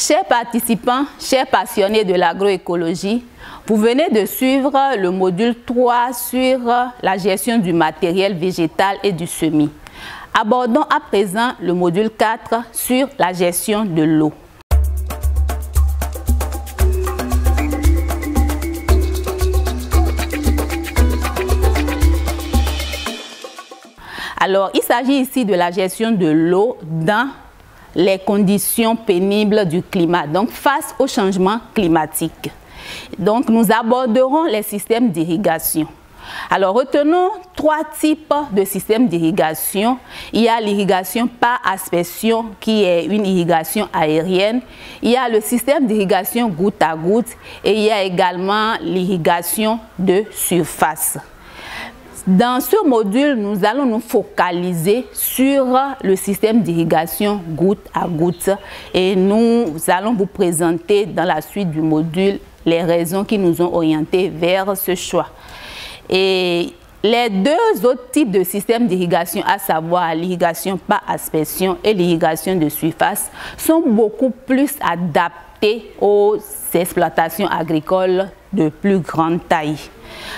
Chers participants, chers passionnés de l'agroécologie, vous venez de suivre le module 3 sur la gestion du matériel végétal et du semis. Abordons à présent le module 4 sur la gestion de l'eau. Alors, il s'agit ici de la gestion de l'eau dans les conditions pénibles du climat, donc face au changement climatique. Donc, nous aborderons les systèmes d'irrigation. Alors, retenons 3 types de systèmes d'irrigation. Il y a l'irrigation par aspersion, qui est une irrigation aérienne. Il y a le système d'irrigation goutte à goutte et il y a également l'irrigation de surface. Dans ce module, nous allons nous focaliser sur le système d'irrigation goutte à goutte et nous allons vous présenter dans la suite du module les raisons qui nous ont orientés vers ce choix. Et les 2 autres types de systèmes d'irrigation, à savoir l'irrigation par aspersion et l'irrigation de surface, sont beaucoup plus adaptés aux exploitations agricoles de plus grande taille.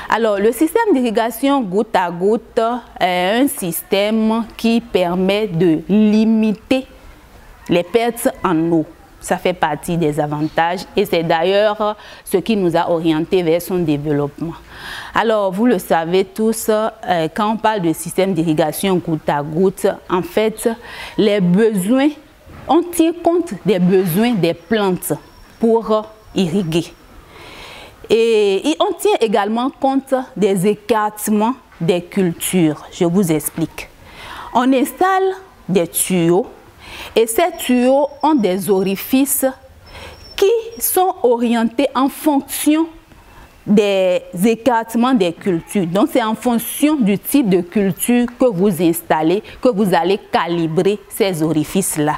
Alors, le système d'irrigation goutte à goutte est un système qui permet de limiter les pertes en eau. Ça fait partie des avantages et c'est d'ailleurs ce qui nous a orientés vers son développement. Alors, vous le savez tous, quand on parle de système d'irrigation goutte à goutte, en fait, les besoins, on tient compte des besoins des plantes pour irriguer. Et on tient également compte des écartements des cultures. Je vous explique. On installe des tuyaux et ces tuyaux ont des orifices qui sont orientés en fonction des écartements des cultures. Donc, c'est en fonction du type de culture que vous installez que vous allez calibrer ces orifices-là.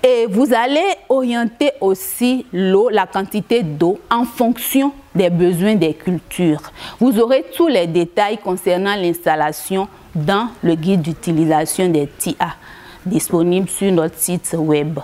Et vous allez orienter aussi l'eau, la quantité d'eau en fonction des besoins des cultures. Vous aurez tous les détails concernant l'installation dans le guide d'utilisation des TIA disponible sur notre site web.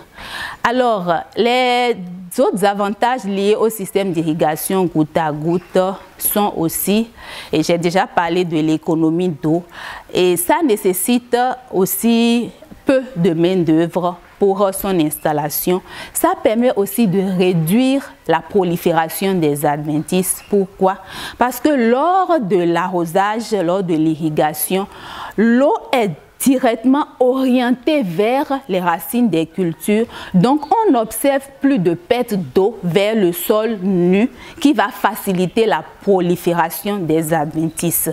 Alors, les autres avantages liés au système d'irrigation goutte à goutte sont aussi, et j'ai déjà parlé de l'économie d'eau, et ça nécessite aussi peu de main-d'œuvre pour son installation. Ça permet aussi de réduire la prolifération des adventices. Pourquoi? Parce que lors de l'arrosage, lors de l'irrigation, l'eau est directement orientée vers les racines des cultures. Donc, on n'observe plus de perte d'eau vers le sol nu qui va faciliter la prolifération des adventices.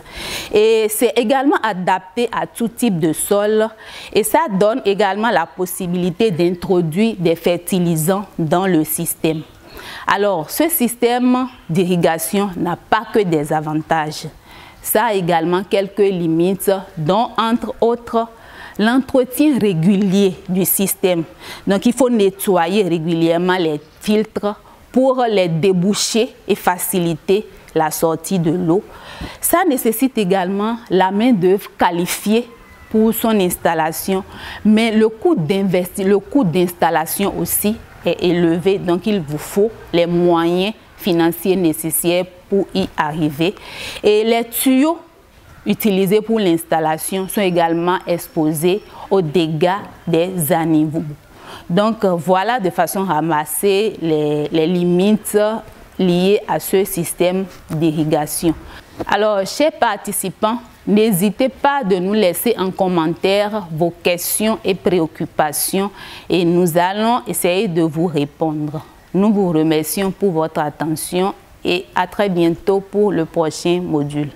Et c'est également adapté à tout type de sol et ça donne également la possibilité d'introduire des fertilisants dans le système. Alors, ce système d'irrigation n'a pas que des avantages. Ça a également quelques limites, dont entre autres l'entretien régulier du système. Donc, il faut nettoyer régulièrement les filtres pour les déboucher et faciliter la sortie de l'eau. Ça nécessite également la main-d'œuvre qualifiée pour son installation, mais le coût d'installation aussi est élevé. Donc, il vous faut les moyens financiers nécessaires pour y arriver. Et les tuyaux utilisés pour l'installation sont également exposés aux dégâts des animaux. Donc voilà de façon ramassée les limites liées à ce système d'irrigation. Alors, chers participants, n'hésitez pas de nous laisser en commentaire vos questions et préoccupations et nous allons essayer de vous répondre. Nous vous remercions pour votre attention et à très bientôt pour le prochain module.